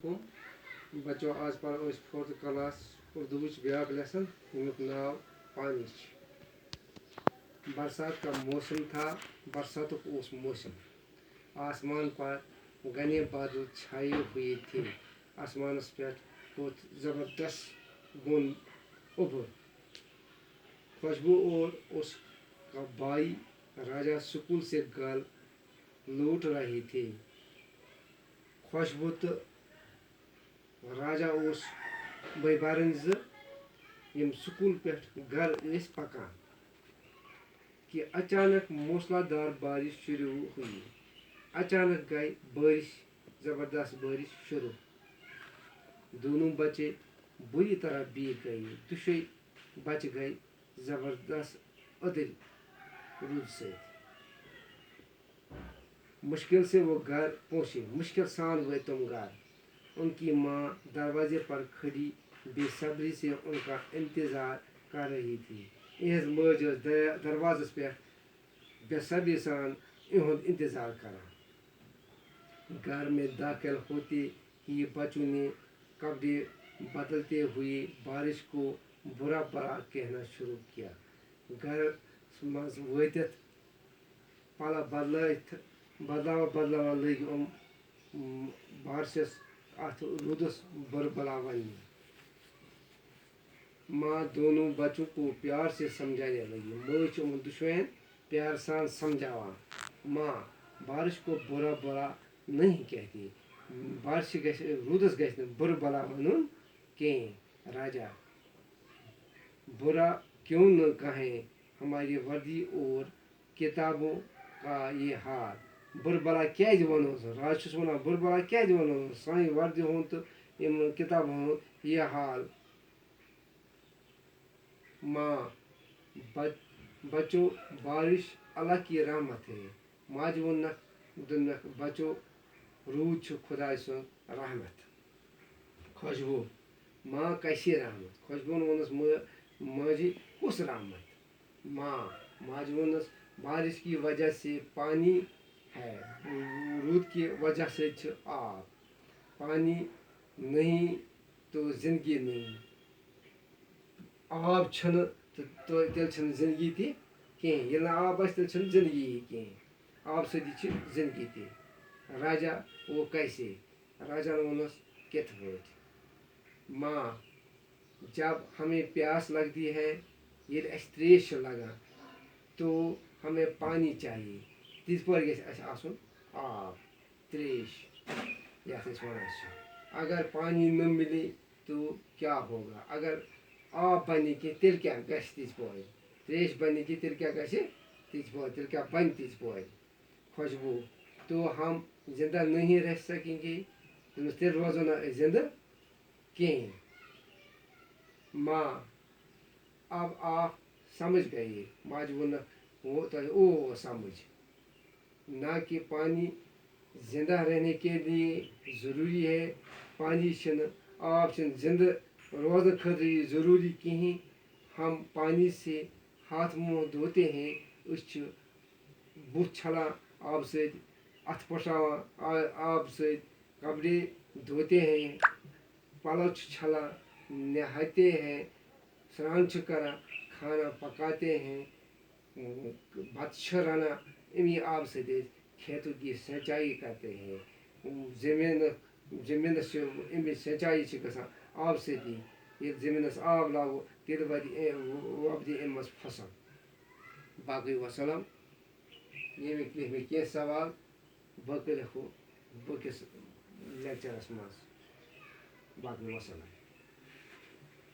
बच्चों आज पर 4th क्लास उर्दू ब्याक लेसन यमुक नाव पानी। बरसात का मौसम था, बरसात उस मौसम आसमान पर घने बादल छाए हुए थे। आसमान पर बहुत ज़बरदस्त गुन उभर खुशबू और उसका भाई राजा स्कूल से घर लौट रहे थे। खुशबू तो राजा उस बारन यम स्कूल पे घर पकान कि अचानक मूसलाधार बारिश शुरू हुई। अचानक गई बारिश, ज़बरदस्त बारिश शुरू। दोनों बच्चे बुरी तरह भीग गए। दुशे बच गए ज़बरदस्त अदल रूद से। मुश्किल से वो घर पहुँचे, मुश्किल सान गए तुम घर। उनकी माँ दरवाजे पर खड़ी बेसब्री से उनका इंतज़ार कर रही थी। इस मज दरवाज़ पे बेसब्री सान इहुंद इंतज़ार करा। घर में दाखिल होते ही बच्चों ने कपड़े बदलते हुए बारिश को बुरा भला कहना शुरू किया। घर मज वतित पल बदलावा लग बारिशस अथ रूदस बुर भला वन। माँ दोनों बच्चों को प्यार से समझाने लगी। मज दुश्मन प्यार सान समझावा। माँ बारिश को बुरा भला नहीं कहती, बारिश रूदस गि बुर भला वन कहें। राजा बुरा क्यों न कहें, हमारी वर्दी और किताबों का ये हाल बुर भला क्या वनो। राज वन बुर भला क्या वनो, सान वर्दी हो तो किताब हो ये हाल। माँ बच्चों बारिश अल्लाह की रहमत है। माज वनक बच्चों रूद खुदा सुन रहमत। खुशबू माँ कैसी रहमत। खुशबू वनस माजी कुछ रहमत। माँ माज वनस बारिश की वजह से पानी है, रूद की वजह से आब। पानी नहीं तो जिंदगी नहीं। आब छन तो तेल जिंदगी ती कहें, ये आब तेल जिंदगी कहें। आब सदी जिंदगी ती। राजा वो कैसे। राजा वनस कित माँ जब हमें प्यास लगती है, ये त्रेश लगा तो हमें पानी चाहिए। तिस पर आसन आब त्रेश या अगर पानी न मिले तो क्या होगा। अगर आब बने कि तिल क्या गश तिस पर, त्रेश बने कि तिल क्या गश तिस पर, तिल क्या बन तिस पर। खुशबू तो हम जिंदा नहीं रह सकेंगे, तिल रोजो न जिंदा कहें। माँ अब आप समझ गए। माज वन वो तो ओ समझ ना कि पानी जिंदा रहने के लिए ज़रूरी है। पानी आब जिंदा रोजन खतरे ज़रूरी कहें। हम पानी से हाथ मुँह धोते हैं, उस बुथ छलान आब से, अथ पशावान आब से, कपड़े धोते हैं, पलव छलान, नहाते हैं, स्नान करा, खाना पकाते हैं, भत राना इन्हीं आब से खेतों की सिंचाई करते हैं। जमीन से इनमें सिंचाई गसान आब से ये जमीन आब लागो तेल वपद अमस फसल। बाकी वसलम ये क्या सवाल बह कर बकिस लेक्चरस मज। बाकी वसलम।